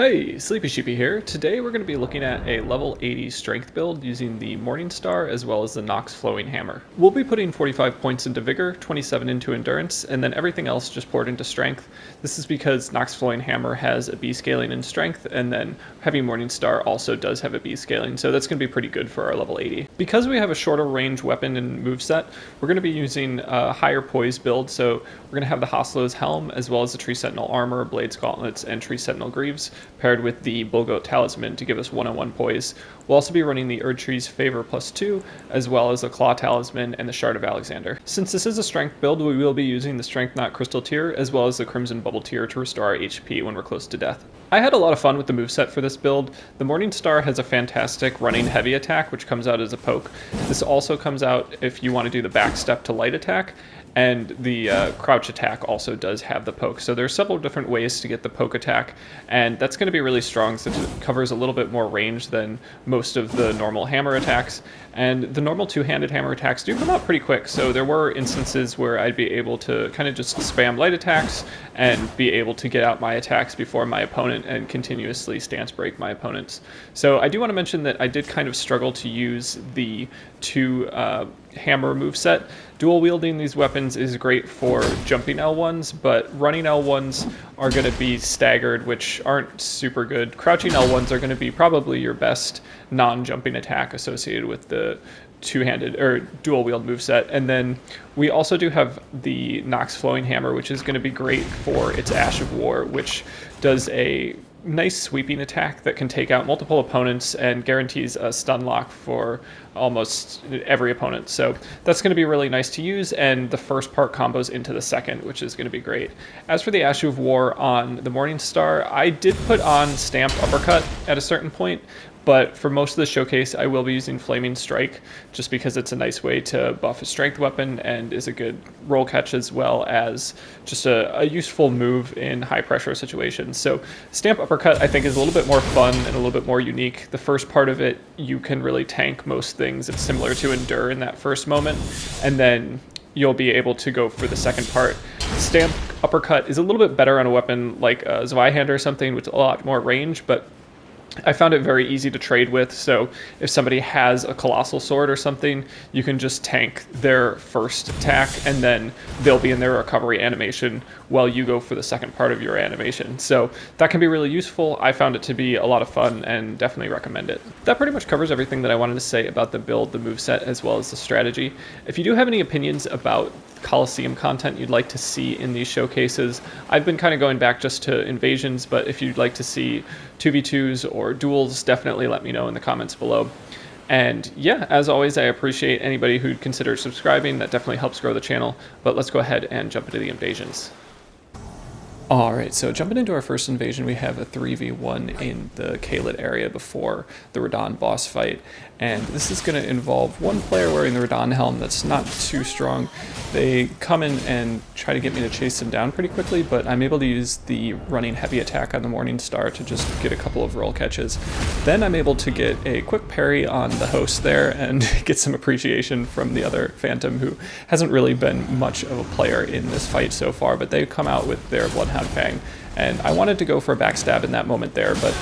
Hey, Sleepy Sheepy here. Today we're going to be looking at a level 80 strength build using the Morningstar as well as the Nox Flowing Hammer. We'll be putting 45 points into Vigor, 27 into Endurance, and then everything else just poured into Strength. This is because Nox Flowing Hammer has a B scaling in Strength, and then Heavy Morningstar also does have a B scaling, so that's going to be pretty good for our level 80. Because we have a shorter range weapon and moveset, we're going to be using a higher poise build, so we're going to have the Hoslo's Helm as well as the Tree Sentinel Armor, Blades Gauntlets, and Tree Sentinel Greaves, paired with the Bullgoat Talisman to give us 1-on-1 poise. We'll also be running the Erdtree's Favor +2, as well as the Claw Talisman and the Shard of Alexander. Since this is a strength build, we will be using the Strength Knot Crystal tier, as well as the Crimson Bubble tier to restore our HP when we're close to death. I had a lot of fun with the moveset for this build. The Morningstar has a fantastic running heavy attack, which comes out as a poke. This also comes out if you want to do the backstep to light attack, and the crouch attack also does have the poke. So there's several different ways to get the poke attack, and that's going to be really strong since it covers a little bit more range than most of the normal hammer attacks. And the normal two-handed hammer attacks do come out pretty quick, so there were instances where I'd be able to kind of just spam light attacks and be able to get out my attacks before my opponent and continuously stance break my opponents. So I do want to mention that I did kind of struggle to use the two hammer moveset. Dual wielding these weapons is great for jumping L1s, but running L1s are going to be staggered, which aren't super good. Crouching L1s are going to be probably your best non-jumping attack associated with the two-handed or dual wield moveset. And then we also do have the Nox Flowing Hammer, which is going to be great for its Ash of War, which does a nice sweeping attack that can take out multiple opponents and guarantees a stun lock for almost every opponent. So that's going to be really nice to use, and the first part combos into the second, which is going to be great. As for the Ash of War on the Morningstar, I did put on Stamp Uppercut at a certain point, but for most of the showcase, I will be using Flaming Strike, just because it's a nice way to buff a strength weapon and is a good roll catch, as well as just a useful move in high pressure situations. So Stamp Uppercut, I think, is a little bit more fun and a little bit more unique. The first part of it, you can really tank most things. It's similar to Endure in that first moment, and then you'll be able to go for the second part. Stamp Uppercut is a little bit better on a weapon like a Zweihander or something with a lot more range, but I found it very easy to trade with, so if somebody has a Colossal Sword or something, you can just tank their first attack, and then they'll be in their recovery animation while you go for the second part of your animation. So that can be really useful. I found it to be a lot of fun and definitely recommend it. That pretty much covers everything that I wanted to say about the build, the moveset, as well as the strategy. If you do have any opinions about Coliseum content you'd like to see in these showcases, I've been kind of going back just to invasions, but if you'd like to see 2v2s or duels, definitely let me know in the comments below. And yeah, as always, I appreciate anybody who'd consider subscribing. That definitely helps grow the channel, but let's go ahead and jump into the invasions. Alright, so jumping into our first invasion, we have a 3v1 in the Caelid area before the Radahn boss fight, and this is going to involve one player wearing the Radahn helm that's not too strong. They come in and try to get me to chase them down pretty quickly, but I'm able to use the running heavy attack on the Morningstar to just get a couple of roll catches. Then I'm able to get a quick parry on the host there and get some appreciation from the other Phantom, who hasn't really been much of a player in this fight so far, but they come out with their Bloodhound Fang, and I wanted to go for a backstab in that moment there, but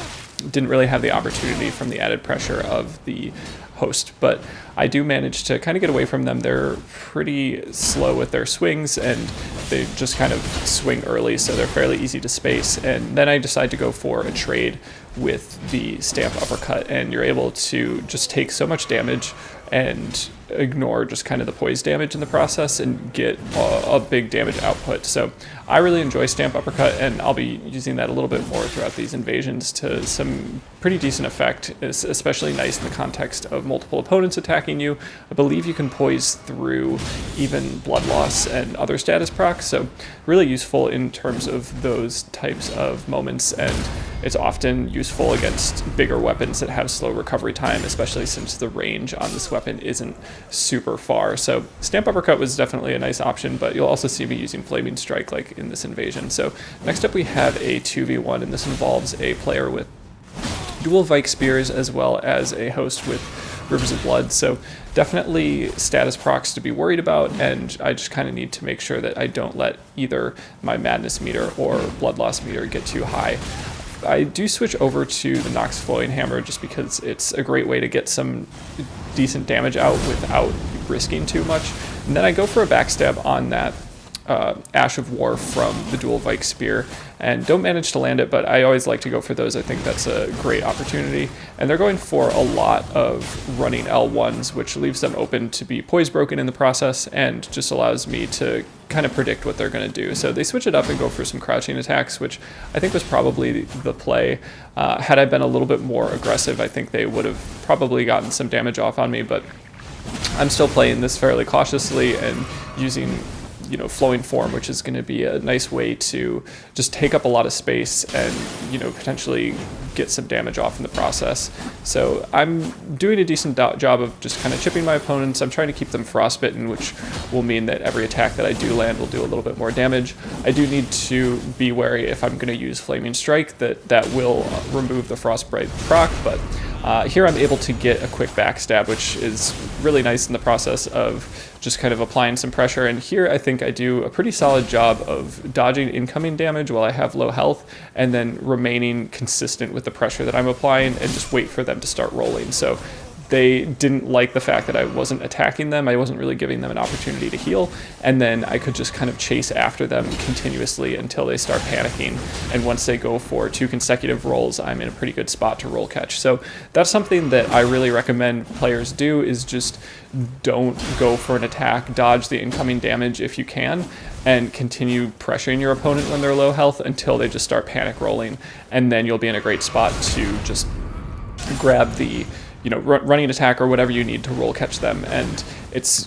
didn't really have the opportunity from the added pressure of the host. But I do manage to kind of get away from them. They're pretty slow with their swings, and they just kind of swing early, so they're fairly easy to space. And then I decide to go for a trade with the Stamp Uppercut, and you're able to just take so much damage and ignore just kind of the poise damage in the process and get a big damage output. So I really enjoy Stamp Uppercut, and I'll be using that a little bit more throughout these invasions to some pretty decent effect. It's especially nice in the context of multiple opponents attacking you. I believe you can poise through even blood loss and other status procs, so really useful in terms of those types of moments, and it's often useful against bigger weapons that have slow recovery time, especially since the range on this weapon isn't super far. So Stamp Uppercut was definitely a nice option, but you'll also see me using Flaming Strike like in this invasion. So next up we have a 2v1, and this involves a player with dual Vike Spears as well as a host with Rivers of Blood. So definitely status procs to be worried about, and I just kind of need to make sure that I don't let either my Madness meter or Blood Loss meter get too high. I do switch over to the Nox Hammer just because it's a great way to get some decent damage out without risking too much. And then I go for a backstab on that Ash of War from the Dual Vike Spear, and don't manage to land it, but I always like to go for those. I think that's a great opportunity. And they're going for a lot of running L1s, which leaves them open to be poise broken in the process and just allows me to kind of predict what they're going to do. So they switch it up and go for some crouching attacks, which I think was probably the play. Had I been a little bit more aggressive, I think they would have probably gotten some damage off on me, but I'm still playing this fairly cautiously and using flowing form, which is going to be a nice way to just take up a lot of space and, potentially get some damage off in the process. So I'm doing a decent job of just kind of chipping my opponents. I'm trying to keep them frostbitten, which will mean that every attack that I do land will do a little bit more damage. I do need to be wary if I'm going to use Flaming Strike that will remove the Frostbite proc, but here I'm able to get a quick backstab, which is really nice in the process of just kind of applying some pressure. And here I think I do a pretty solid job of dodging incoming damage while I have low health, and then remaining consistent with the pressure that I'm applying and just wait for them to start rolling. So they didn't like the fact that I wasn't attacking them. I wasn't really giving them an opportunity to heal. And then I could just kind of chase after them continuously until they start panicking. And once they go for 2 consecutive rolls, I'm in a pretty good spot to roll catch. So that's something that I really recommend players do, is just don't go for an attack, dodge the incoming damage if you can, and continue pressuring your opponent when they're low health until they just start panic rolling. And then you'll be in a great spot to just grab the running attack or whatever you need to roll catch them. And it's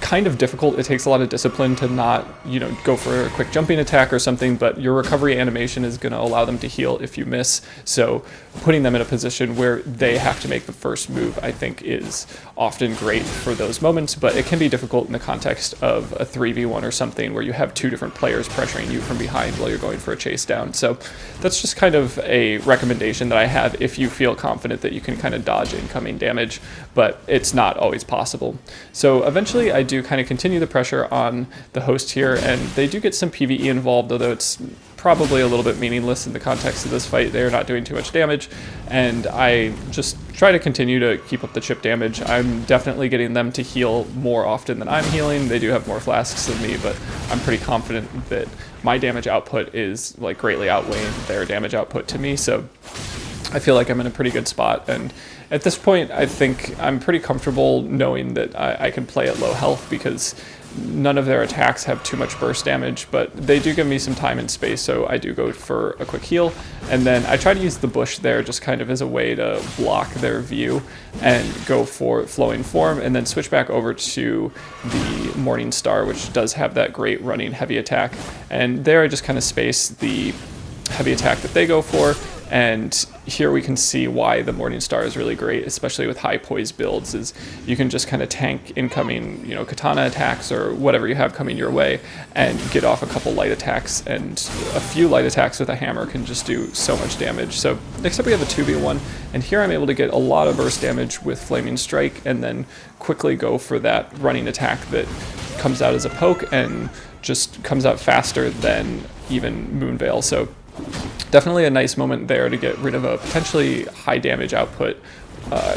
kind of difficult. It takes a lot of discipline to not, go for a quick jumping attack or something, but your recovery animation is going to allow them to heal if you miss. So putting them in a position where they have to make the first move, I think, is often great for those moments, but it can be difficult in the context of a 3v1 or something where you have 2 different players pressuring you from behind while you're going for a chase down. So that's just kind of a recommendation that I have if you feel confident that you can kind of dodge incoming damage, but it's not always possible. So eventually I do kind of continue the pressure on the host here, and they do get some PvE involved, although it's probably a little bit meaningless in the context of this fight. They're not doing too much damage, and I just try to continue to keep up the chip damage. I'm definitely getting them to heal more often than I'm healing. They do have more flasks than me, but I'm pretty confident that my damage output is greatly outweighing their damage output to me, so I feel like I'm in a pretty good spot. And at this point, I think I'm pretty comfortable knowing that I can play at low health, because none of their attacks have too much burst damage, but they do give me some time and space, so I do go for a quick heal. And then I try to use the bush there just kind of as a way to block their view and go for flowing form, and then switch back over to the Morning Star, which does have that great running heavy attack. And there I just kind of space the heavy attack that they go for. And here we can see why the Morning Star is really great, especially with high poise builds, is you can just kind of tank incoming, katana attacks or whatever you have coming your way, and get off a couple light attacks, and a few light attacks with a hammer can just do so much damage. So next up we have a 2v1, and here I'm able to get a lot of burst damage with Flaming Strike, and then quickly go for that running attack that comes out as a poke and just comes out faster than even Moonveil. So definitely a nice moment there to get rid of a potentially high damage output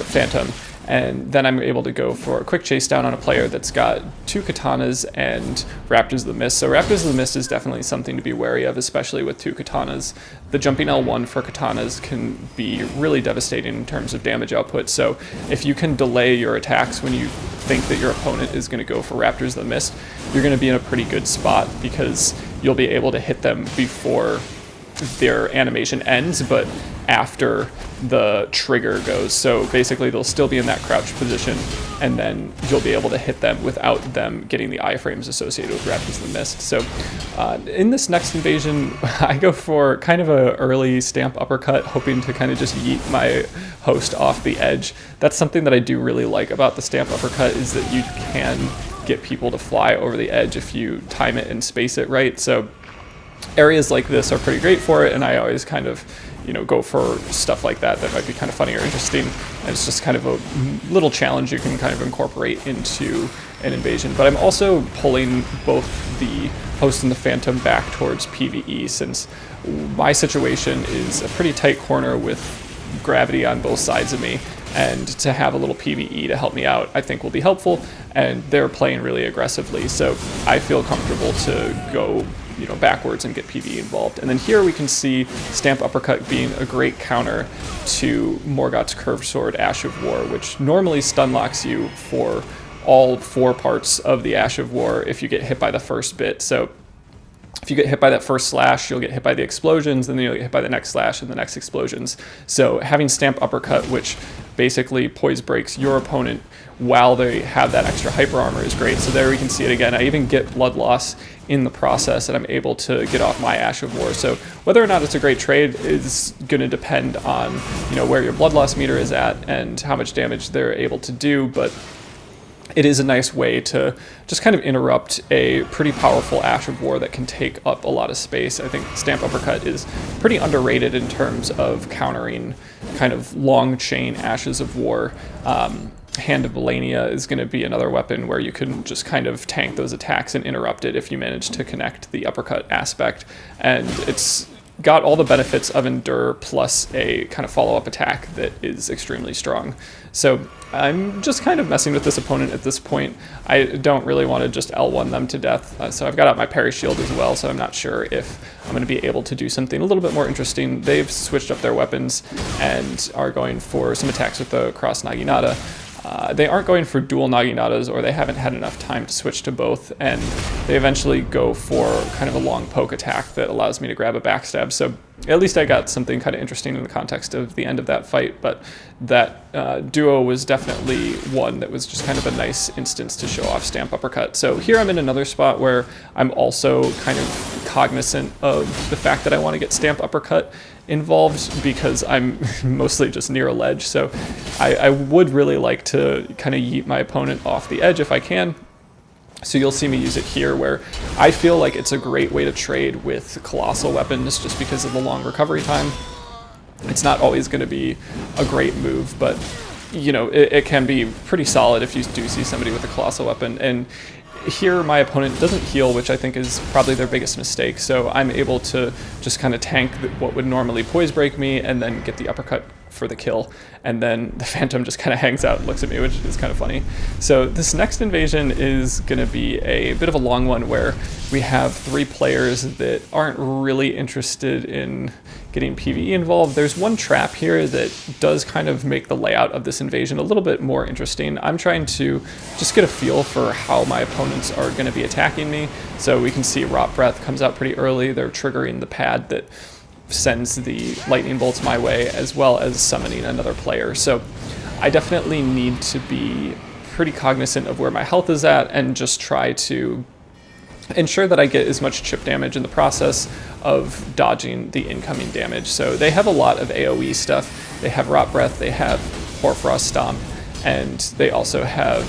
Phantom. And then I'm able to go for a quick chase down on a player that's got 2 katanas and Raptors of the Mist. So Raptors of the Mist is definitely something to be wary of, especially with 2 katanas. The jumping L1 for katanas can be really devastating in terms of damage output. So if you can delay your attacks when you think that your opponent is going to go for Raptors of the Mist, you're going to be in a pretty good spot, because you'll be able to hit them before their animation ends, but after the trigger goes. So basically they'll still be in that crouch position, and then you'll be able to hit them without them getting the iframes associated with Raptors of the Mist. So in this next invasion, I go for kind of a early stamp uppercut, hoping to kind of just yeet my host off the edge. That's something that I do really like about the stamp uppercut, is that you can get people to fly over the edge if you time it and space it right. So areas like this are pretty great for it, and I always kind of, go for stuff like that might be kind of funny or interesting. And it's just kind of a little challenge you can kind of incorporate into an invasion. But I'm also pulling both the Host and the Phantom back towards PvE, since my situation is a pretty tight corner with gravity on both sides of me, and to have a little PvE to help me out I think will be helpful, and they're playing really aggressively, so I feel comfortable to go backwards and get PvE involved. And then here we can see Stamp Uppercut being a great counter to Morgott's Curved Sword Ash of War, which normally stun locks you for all 4 parts of the Ash of War if you get hit by the first bit. So if you get hit by that first slash, you'll get hit by the explosions, and then you'll get hit by the next slash and the next explosions. So having Stamp Uppercut, which basically poise breaks your opponent while they have that extra hyper armor, is great. So there we can see it again. I even get blood loss in the process, and I'm able to get off my Ash of War. So whether or not it's a great trade is going to depend on where your blood loss meter is at and how much damage they're able to do, but it is a nice way to just kind of interrupt a pretty powerful Ash of War that can take up a lot of space. I think Stamp Uppercut is pretty underrated in terms of countering kind of long chain Ashes of War. Hand of Melania is going to be another weapon where you can just kind of tank those attacks and interrupt it if you manage to connect the uppercut aspect. And it's got all the benefits of Endure plus a kind of follow-up attack that is extremely strong. So I'm just kind of messing with this opponent at this point. I don't really want to just L1 them to death. So I've got out my parry shield as well, so I'm not sure if I'm going to be able to do something a little bit more interesting. They've switched up their weapons and are going for some attacks with the Cross Naginata. They aren't going for dual Naginatas, or they haven't had enough time to switch to both, and they eventually go for kind of a long poke attack that allows me to grab a backstab. So at least I got something kind of interesting in the context of the end of that fight, but that duo was definitely one that was just kind of a nice instance to show off Stamp Uppercut. So here I'm in another spot where I'm also kind of cognizant of the fact that I want to get Stamp Uppercut involved because I'm mostly just near a ledge. So I would really like to kind of yeet my opponent off the edge if I can. So you'll see me use it here, where I feel like it's a great way to trade with colossal weapons just because of the long recovery time. It's not always going to be a great move, but it can be pretty solid if you do see somebody with a colossal weapon. And here my opponent doesn't heal, which I think is probably their biggest mistake, so I'm able to just kind of tank what would normally poise break me and then get the uppercut for the kill, and then the Phantom just kind of hangs out and looks at me, which is kind of funny. So this next invasion is going to be a bit of a long one, where we have 3 players that aren't really interested in getting PvE involved. There's one trap here that does kind of make the layout of this invasion a little bit more interesting. I'm trying to just get a feel for how my opponents are going to be attacking me. So we can see Rot Breath comes out pretty early. They're triggering the pad that sends the lightning bolts my way, as well as summoning another player. So I definitely need to be pretty cognizant of where my health is at and just try to ensure that I get as much chip damage in the process of dodging the incoming damage. So they have a lot of AoE stuff. They have Rot Breath, they have Hoarfrost Stomp, and they also have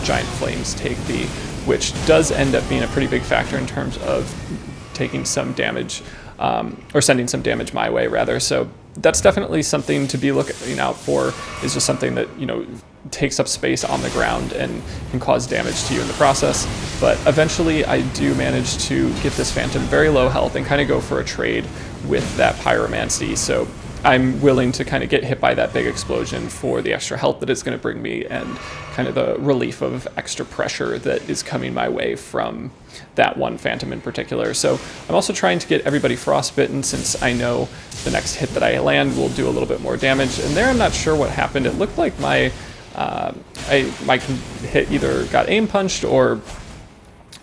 Giant Flames Take Thee, which does end up being a pretty big factor in terms of taking some damage, or sending some damage my way, rather. So that's definitely something to be looking out for, is just something that, takes up space on the ground and can cause damage to you in the process. But eventually I do manage to get this Phantom very low health and kind of go for a trade with that Pyromancy. So I'm willing to kind of get hit by that big explosion for the extra health that it's going to bring me, and kind of the relief of extra pressure that is coming my way from that one Phantom in particular. So I'm also trying to get everybody frostbitten, since I know the next hit that I land will do a little bit more damage. And there I'm not sure what happened. It looked like my hit either got aim punched or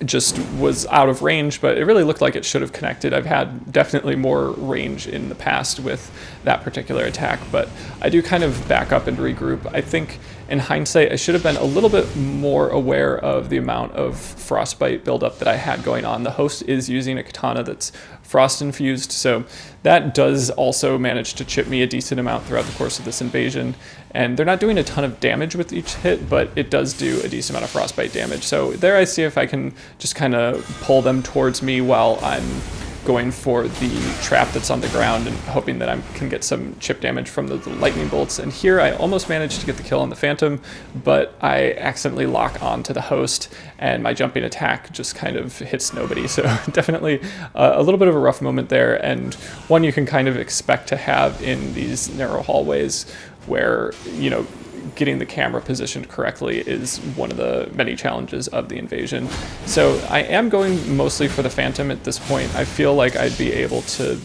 just was out of range, but it really looked like it should have connected. I've had definitely more range in the past with that particular attack, but I do kind of back up and regroup. I think in hindsight I should have been a little bit more aware of the amount of frostbite buildup that I had going on. The host is using a katana that's frost infused, so that does also manage to chip me a decent amount throughout the course of this invasion. And they're not doing a ton of damage with each hit, but it does do a decent amount of frostbite damage. So there I see if I can just kind of pull them towards me while I'm going for the trap that's on the ground and hoping that I can get some chip damage from the lightning bolts. And here I almost managed to get the kill on the Phantom, but I accidentally lock onto the host and my jumping attack just kind of hits nobody. So definitely a little bit of a rough moment there, and one you can kind of expect to have in these narrow hallways where, you know, getting the camera positioned correctly is one of the many challenges of the invasion. So I am going mostly for the Phantom at this point. I feel like I'd be able to,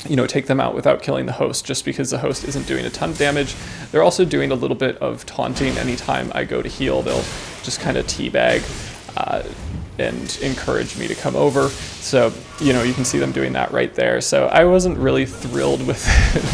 you know, take them out without killing the host, just because the host isn't doing a ton of damage. They're also doing a little bit of taunting anytime I go to heal. They'll just kind of teabag and encourage me to come over. So, you know, you can see them doing that right there. So I wasn't really thrilled with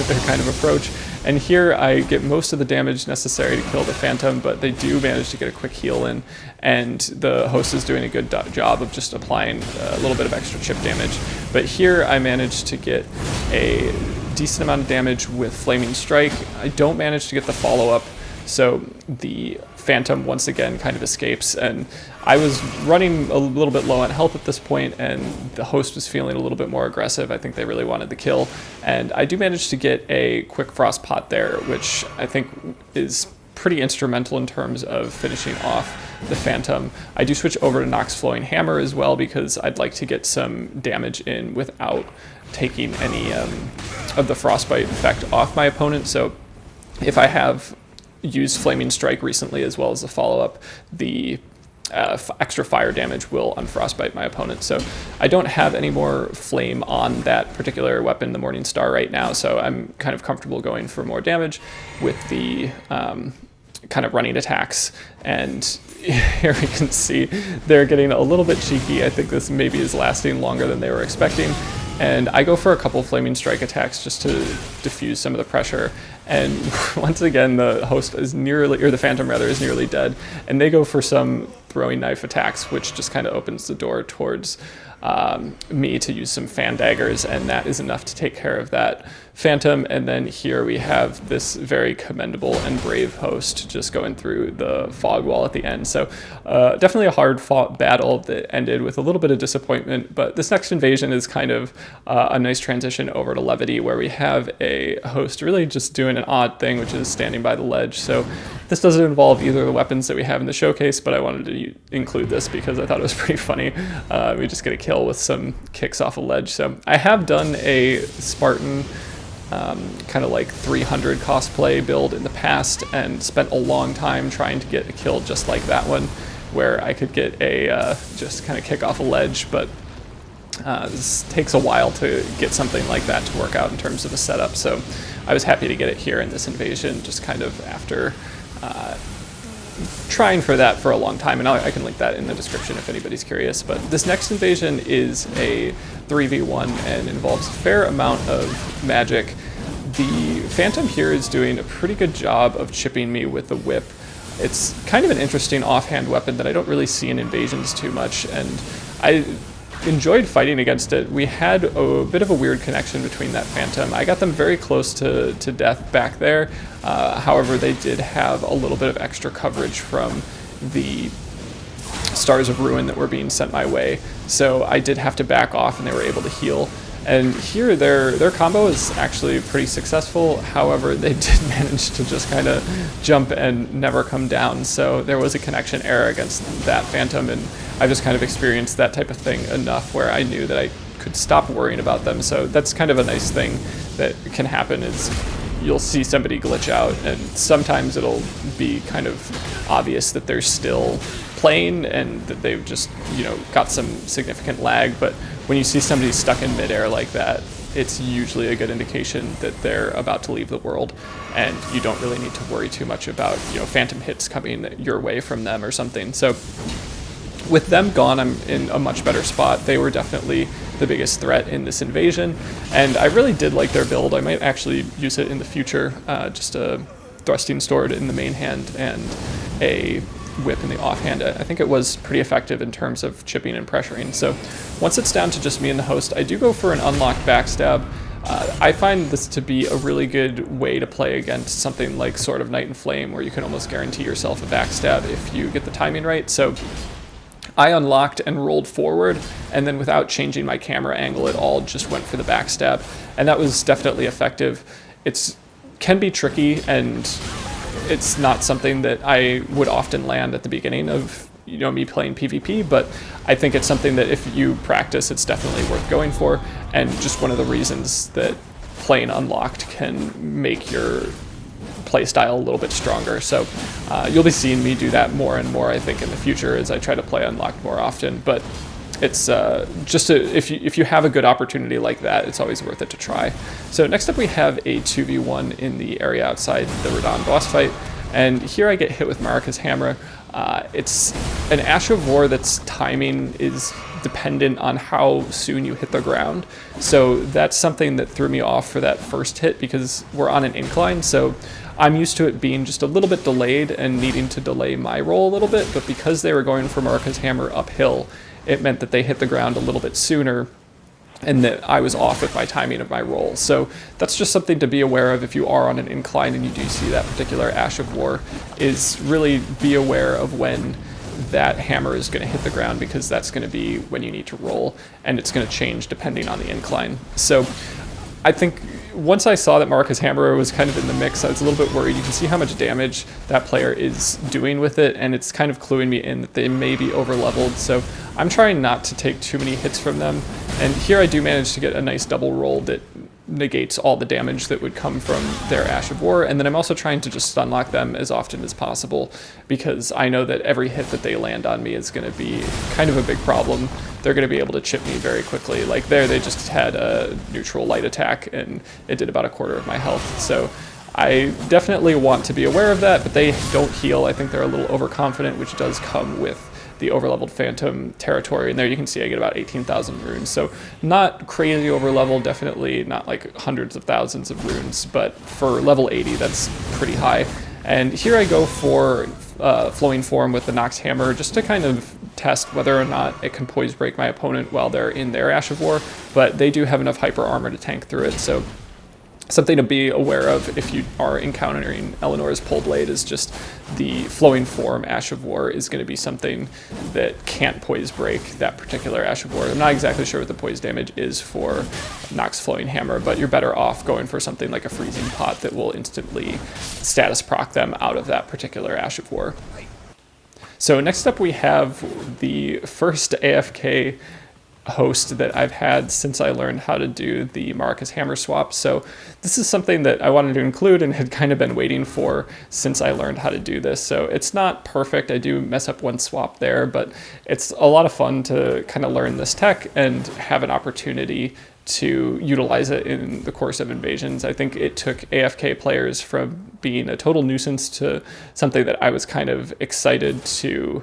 their kind of approach. And here I get most of the damage necessary to kill the Phantom, but they do manage to get a quick heal in, and the host is doing a good job of just applying a little bit of extra chip damage. But here I managed to get a decent amount of damage with Flaming Strike. I don't manage to get the follow-up, so the Phantom once again kind of escapes, and I was running a little bit low on health at this point, and the host was feeling a little bit more aggressive. I think they really wanted the kill, and I do manage to get a quick frost pot there, which I think is pretty instrumental in terms of finishing off the Phantom. I do switch over to Nox Hammer as well, because I'd like to get some damage in without taking any of the frostbite effect off my opponent. So if I have used Flaming Strike recently as well as the follow-up, the extra fire damage will unfrostbite my opponent. So I don't have any more flame on that particular weapon, the Morning Star, right now, so I'm kind of comfortable going for more damage with the kind of running attacks. And here we can see they're getting a little bit cheeky. I think this maybe is lasting longer than they were expecting. And I go for a couple Flaming Strike attacks just to diffuse some of the pressure. And once again, the host is nearly, or the Phantom rather, is nearly dead. And they go for some throwing knife attacks, which just kind of opens the door towards me to use some fan daggers, and that is enough to take care of that Phantom. And then here we have this very commendable and brave host just going through the fog wall at the end. So definitely a hard fought battle that ended with a little bit of disappointment, but this next invasion is kind of a nice transition over to levity, where we have a host really just doing an odd thing, which is standing by the ledge. So this doesn't involve either of the weapons that we have in the showcase, but I wanted to include this because I thought it was pretty funny. We just get a kill with some kicks off a ledge. So I have done a Spartan kind of like 300 cosplay build in the past, and spent a long time trying to get a kill just like that one, where I could get a just kind of kick off a ledge, but this takes a while to get something like that to work out in terms of a setup. So I was happy to get it here in this invasion, just kind of after trying for that for a long time, and I can link that in the description if anybody's curious. But this next invasion is a 3v1 and involves a fair amount of magic. The Phantom here is doing a pretty good job of chipping me with the whip. It's kind of an interesting offhand weapon that I don't really see in invasions too much, and I enjoyed fighting against it. We had a bit of a weird connection between that Phantom. I got them very close to death back there. However, they did have a little bit of extra coverage from the Stars of Ruin that were being sent my way, so I did have to back off, and they were able to heal. And here their combo is actually pretty successful. However, they did manage to just kind of jump and never come down, so there was a connection error against that Phantom, and I just kind of experienced that type of thing enough where I knew that I could stop worrying about them. So that's kind of a nice thing that can happen, is you'll see somebody glitch out, and sometimes it'll be kind of obvious that they're still playing and that they've just, you know, got some significant lag. But when you see somebody stuck in midair like that, it's usually a good indication that they're about to leave the world, and you don't really need to worry too much about, you know, phantom hits coming your way from them or something. So with them gone, I'm in a much better spot. They were definitely the biggest threat in this invasion, and I really did like their build. I might actually use it in the future, just a thrusting sword in the main hand and a whip in the offhand. I think it was pretty effective in terms of chipping and pressuring. So once it's down to just me and the host, I do go for an unlocked backstab. I find this to be a really good way to play against something like Sword of Night and Flame, where you can almost guarantee yourself a backstab if you get the timing right. So I unlocked and rolled forward, and then without changing my camera angle at all, just went for the backstab, and that was definitely effective. It can be tricky, and it's not something that I would often land at the beginning of me playing PvP, but I think it's something that if you practice, it's definitely worth going for, and just one of the reasons that playing unlocked can make your playstyle a little bit stronger. So you'll be seeing me do that more and more, I think, in the future as I try to play unlocked more often. But it's if you have a good opportunity like that, it's always worth it to try. So next up we have a 2v1 in the area outside the Radon boss fight, and here I get hit with Marika's Hammer. It's an Ash of War that's timing is dependent on how soon you hit the ground. So that's something that threw me off for that first hit because we're on an incline. So I'm used to it being just a little bit delayed and needing to delay my roll a little bit. But because they were going for Marika's Hammer uphill, it meant that they hit the ground a little bit sooner and that I was off with my timing of my roll. So that's just something to be aware of if you are on an incline and you do see that particular Ash of War, is really be aware of when that hammer is going to hit the ground, because that's going to be when you need to roll, and it's going to change depending on the incline. So I think once I saw that Marika's Hammer was kind of in the mix, I was a little bit worried. You can see how much damage that player is doing with it, and it's kind of cluing me in that they may be over-leveled. So I'm trying not to take too many hits from them. And here I do manage to get a nice double roll that negates all the damage that would come from their Ash of War. And then I'm also trying to just stun lock them as often as possible, because I know that every hit that they land on me is going to be kind of a big problem. They're going to be able to chip me very quickly. Like there, they just had a neutral light attack and it did about a quarter of my health. So I definitely want to be aware of that, but they don't heal. I think they're a little overconfident, which does come with the overleveled Phantom territory. And there you can see I get about 18,000 runes. So not crazy overleveled, definitely not like hundreds of thousands of runes, but for level 80, that's pretty high. And here I go for Flowing Form with the Nox Hammer, just to kind of test whether or not it can poise break my opponent while they're in their Ash of War, but they do have enough hyper armor to tank through it. So something to be aware of if you are encountering Eleanor's Pole Blade is just the Flowing Form Ash of War is going to be something that can't poise break that particular Ash of War. I'm not exactly sure what the poise damage is for Nox Flowing Hammer, but you're better off going for something like a Freezing Pot that will instantly status proc them out of that particular Ash of War. So next up we have the first AFK host that I've had since I learned how to do the Marika's Hammer swap. So this is something that I wanted to include and had kind of been waiting for since I learned how to do this. So it's not perfect. I do mess up one swap there, but it's a lot of fun to kind of learn this tech and have an opportunity to utilize it in the course of invasions. I think it took AFK players from being a total nuisance to something that I was kind of excited to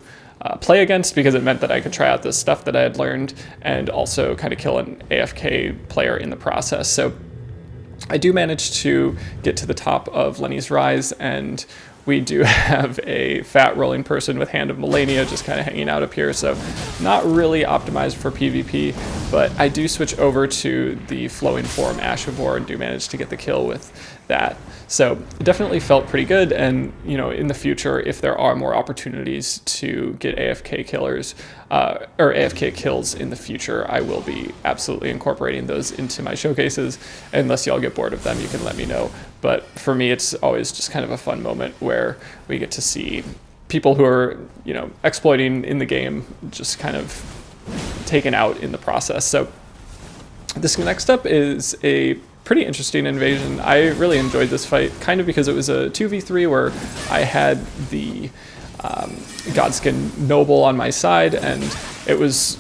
play against, because it meant that I could try out this stuff that I had learned and also kind of kill an AFK player in the process. So I do manage to get to the top of Lenny's Rise, and we do have a fat rolling person with Hand of Melania just kind of hanging out up here, so not really optimized for PvP, but I do switch over to the Flowing Form Ash of War and do manage to get the kill with that. So it definitely felt pretty good, and in the future, if there are more opportunities to get AFK killers or AFK kills in the future, I will be absolutely incorporating those into my showcases. Unless y'all get bored of them, you can let me know. But for me, it's always just kind of a fun moment where we get to see people who are, exploiting in the game just kind of taken out in the process. So this next up is a pretty interesting invasion. I really enjoyed this fight, kind of because it was a 2v3 where I had the Godskin Noble on my side, and it was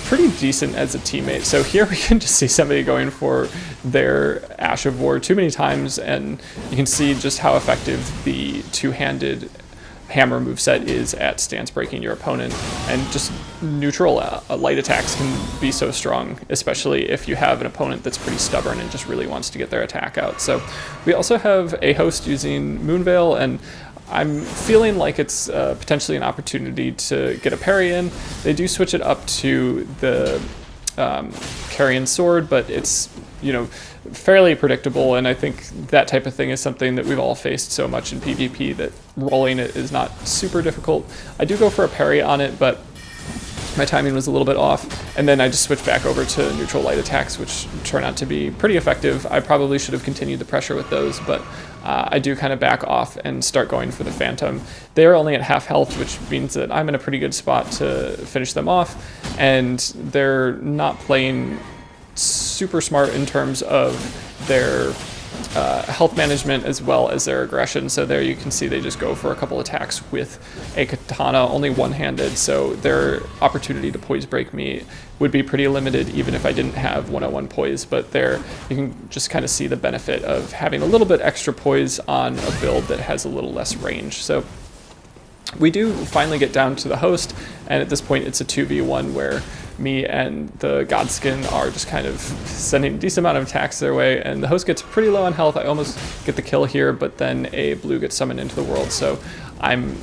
pretty decent as a teammate. So here we can just see somebody going for their Ash of War too many times, and you can see just how effective the two-handed hammer moveset is at stance breaking your opponent, and just neutral light attacks can be so strong, especially if you have an opponent that's pretty stubborn and just really wants to get their attack out. So we also have a host using Moonveil, and I'm feeling like it's potentially an opportunity to get a parry in. They do switch it up to the Carrion Sword, but it's fairly predictable, and I think that type of thing is something that we've all faced so much in PvP that rolling it is not super difficult. I do go for a parry on it, but My timing was a little bit off, and then I just switched back over to neutral light attacks, which turned out to be pretty effective. I probably should have continued the pressure with those, but I do kind of back off and start going for the Phantom. They're only at half health, which means that I'm in a pretty good spot to finish them off, and they're not playing super smart in terms of their health management as well as their aggression. So there you can see they just go for a couple attacks with a katana, only one-handed, so their opportunity to poise break me would be pretty limited even if I didn't have 101 poise. But there you can just kind of see the benefit of having a little bit extra poise on a build that has a little less range. So we do finally get down to the host, and at this point it's a 2v1 where me and the Godskin are just kind of sending a decent amount of attacks their way, and the host gets pretty low on health. I almost get the kill here, but then a blue gets summoned into the world, so I'm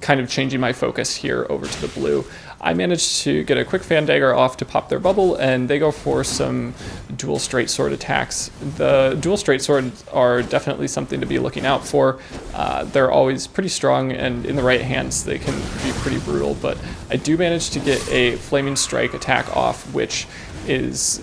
kind of changing my focus here over to the blue. I managed to get a quick fan dagger off to pop their bubble, and they go for some dual straight sword attacks. The dual straight swords are definitely something to be looking out for. They're always pretty strong, and in the right hands they can be pretty brutal, but I do manage to get a flaming strike attack off, which is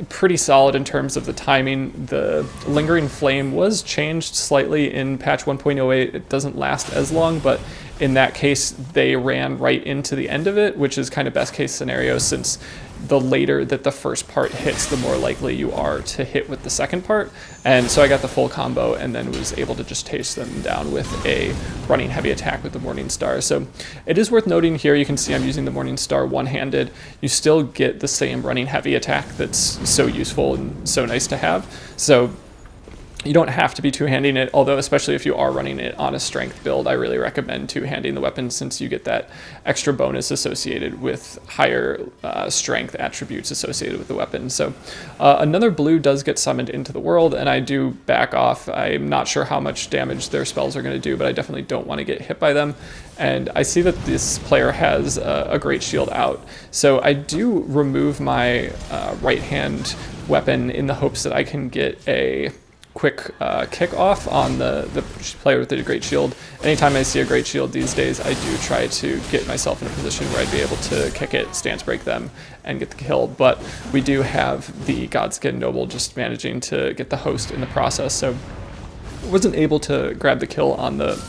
pretty solid in terms of the timing. The lingering flame was changed slightly in patch 1.08. It doesn't last as long, but in that case they ran right into the end of it, which is kind of best case scenario, since the later that the first part hits, the more likely you are to hit with the second part. And so I got the full combo and then was able to just chase them down with a running heavy attack with the Morning Star. So it is worth noting here, you can see I'm using the Morning Star one-handed. You still get the same running heavy attack that's so useful and so nice to have. So you don't have to be two-handing it, although especially if you are running it on a strength build, I really recommend two-handing the weapon, since you get that extra bonus associated with higher strength attributes associated with the weapon. So another blue does get summoned into the world, and I do back off. I'm not sure how much damage their spells are going to do, but I definitely don't want to get hit by them. And I see that this player has a great shield out, so I do remove my right hand weapon in the hopes that I can get a quick kick off on the player with the great shield. Anytime I see a great shield these days, I do try to get myself in a position where I'd be able to kick it, stance break them, and get the kill. But we do have the Godskin Noble just managing to get the host in the process, so I wasn't able to grab the kill on the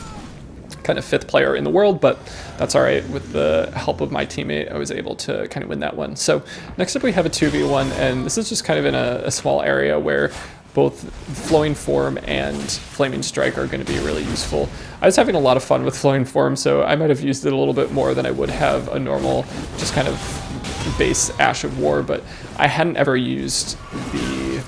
kind of fifth player in the world, but that's all right. With the help of my teammate, I was able to kind of win that one. So next up we have a 2v1, and this is just kind of in a small area where both Flowing Form and Flaming Strike are going to be really useful. I was having a lot of fun with Flowing Form, so I might have used it a little bit more than I would have a normal, just kind of base Ash of War, but I hadn't ever used the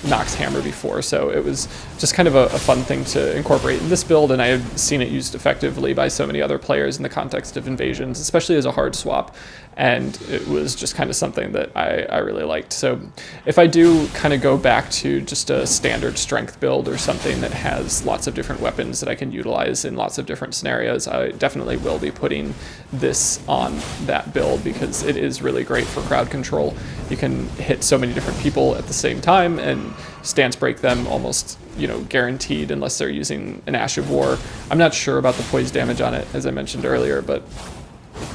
Nox Hammer before, so it was just kind of a fun thing to incorporate in this build, and I have seen it used effectively by so many other players in the context of invasions, especially as a hard swap, and it was just kind of something that I really liked. So if I do kind of go back to just a standard strength build or something that has lots of different weapons that I can utilize in lots of different scenarios, I definitely will be putting this on that build, because it is really great for crowd control. You can hit so many different people at the same time and stance break them almost, you know, guaranteed, unless they're using an Ash of War. I'm not sure about the poise damage on it, as I mentioned earlier, but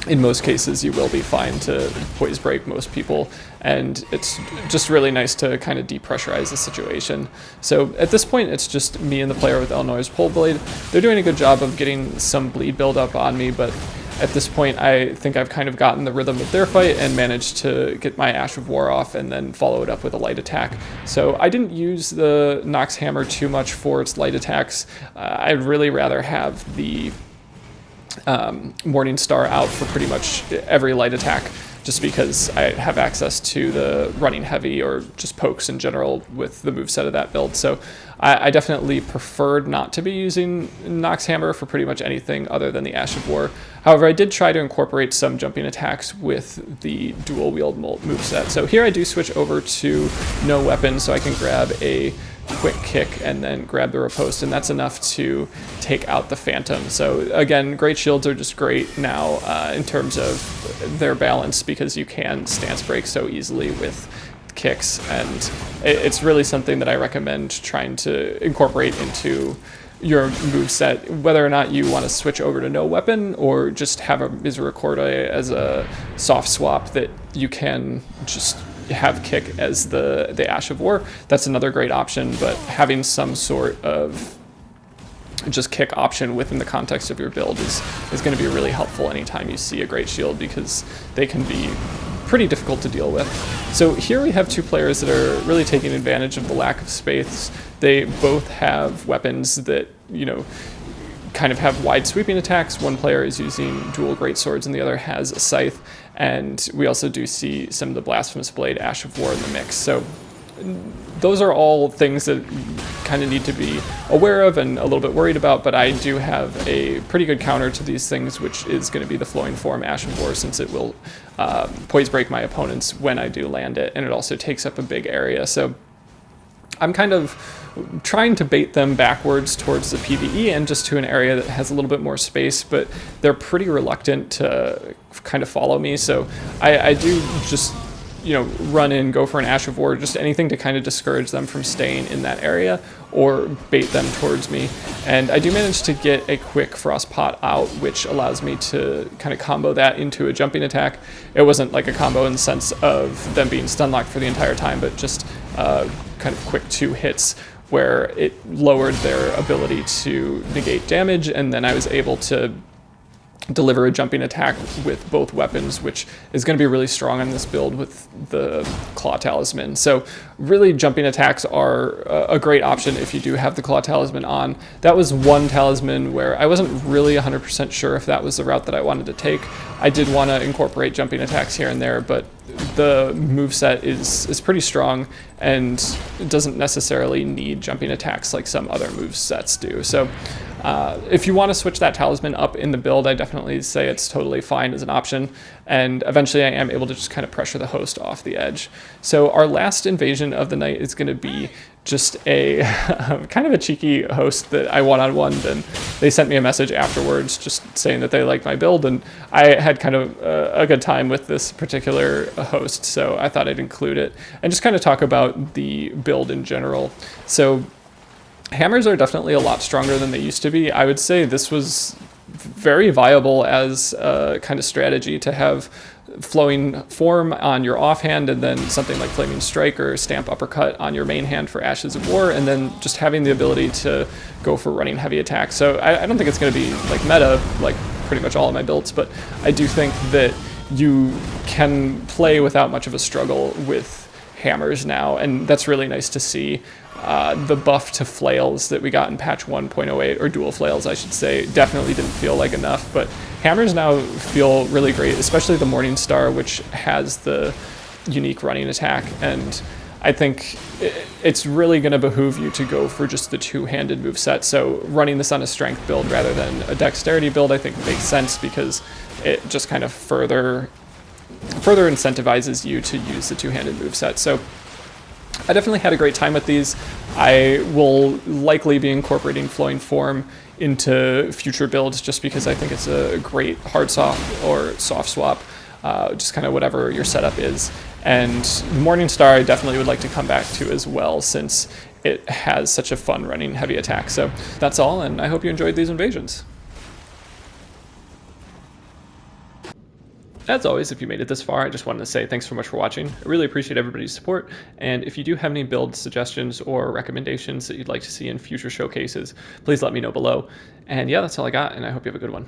in most cases you will be fine to poise break most people, and it's just really nice to kind of depressurize the situation. So at this point it's just me and the player with Illinois' Pole Blade. They're doing a good job of getting some bleed build up on me, but at this point I think I've kind of gotten the rhythm of their fight and managed to get my Ash of War off and then follow it up with a light attack. So I didn't use the Nox Hammer too much for its light attacks. I'd really rather have the Morning Star out for pretty much every light attack, just because I have access to the running heavy or just pokes in general with the moveset of that build. So I definitely preferred not to be using Nox Hammer for pretty much anything other than the Ash of War. However, I did try to incorporate some jumping attacks with the dual wield moveset. So here I do switch over to no weapon, so I can grab a quick kick and then grab the riposte, and that's enough to take out the Phantom. So again, great shields are just great now in terms of their balance, because you can stance break so easily with kicks, and it's really something that I recommend trying to incorporate into your moveset, whether or not you want to switch over to no weapon or just have a Misericordia as a soft swap that you can just have kick as the Ash of War. That's another great option, but having some sort of just kick option within the context of your build is going to be really helpful anytime you see a Great Shield, because they can be pretty difficult to deal with. So here we have two players that are really taking advantage of the lack of space. They both have weapons that, kind of have wide sweeping attacks. One player is using dual greatswords and the other has a scythe. And we also do see some of the Blasphemous Blade, Ash of War in the mix. So those are all things that kind of need to be aware of and a little bit worried about, but I do have a pretty good counter to these things, which is going to be the Flowing Form Ash of War, since it will poise break my opponents when I do land it, and it also takes up a big area. So I'm kind of trying to bait them backwards towards the PvE and just to an area that has a little bit more space, but they're pretty reluctant to kind of follow me. So I do just run in, go for an Ash of War, just anything to kind of discourage them from staying in that area or bait them towards me. And I do manage to get a quick Frost Pot out, which allows me to kind of combo that into a jumping attack. It wasn't like a combo in the sense of them being stun locked for the entire time, but just kind of quick 2 hits where it lowered their ability to negate damage, and then I was able to deliver a jumping attack with both weapons, which is going to be really strong on this build with the Claw Talisman. So really, jumping attacks are a great option if you do have the Claw Talisman on. That was one talisman where I wasn't really 100% sure if that was the route that I wanted to take. I did want to incorporate jumping attacks here and there, but the moveset is pretty strong and it doesn't necessarily need jumping attacks like some other movesets do. So if you want to switch that talisman up in the build, I definitely say it's totally fine as an option, and eventually I am able to just kind of pressure the host off the edge. So our last invasion of the night is going to be just a kind of a cheeky host that I one-on-one'd, and they sent me a message afterwards just saying that they liked my build, and I had kind of a good time with this particular host, so I thought I'd include it and just kind of talk about the build in general. So hammers are definitely a lot stronger than they used to be. I would say this was very viable as a kind of strategy to have Flowing Form on your offhand and then something like Flaming Strike or Stamp Uppercut on your main hand for Ashes of War, and then just having the ability to go for running heavy attacks. So I don't think it's going to be like meta like pretty much all of my builds, but I do think that you can play without much of a struggle with hammers now, and that's really nice to see. The buff to flails that we got in patch 1.08, or dual flails I should say, definitely didn't feel like enough, but hammers now feel really great, especially the Morning Star, which has the unique running attack, and I think it's really going to behoove you to go for just the two-handed moveset. So running this on a strength build rather than a dexterity build I think makes sense, because it just kind of further incentivizes you to use the two-handed moveset. So I definitely had a great time with these. I will likely be incorporating Flowing Form into future builds just because I think it's a great hard soft or soft swap, just kind of whatever your setup is. And the Morning Star I definitely would like to come back to as well, since it has such a fun running heavy attack. So that's all, and I hope you enjoyed these invasions. As always, if you made it this far, I just wanted to say thanks so much for watching. I really appreciate everybody's support, and if you do have any build suggestions or recommendations that you'd like to see in future showcases, please let me know below. And yeah, that's all I got, and I hope you have a good one.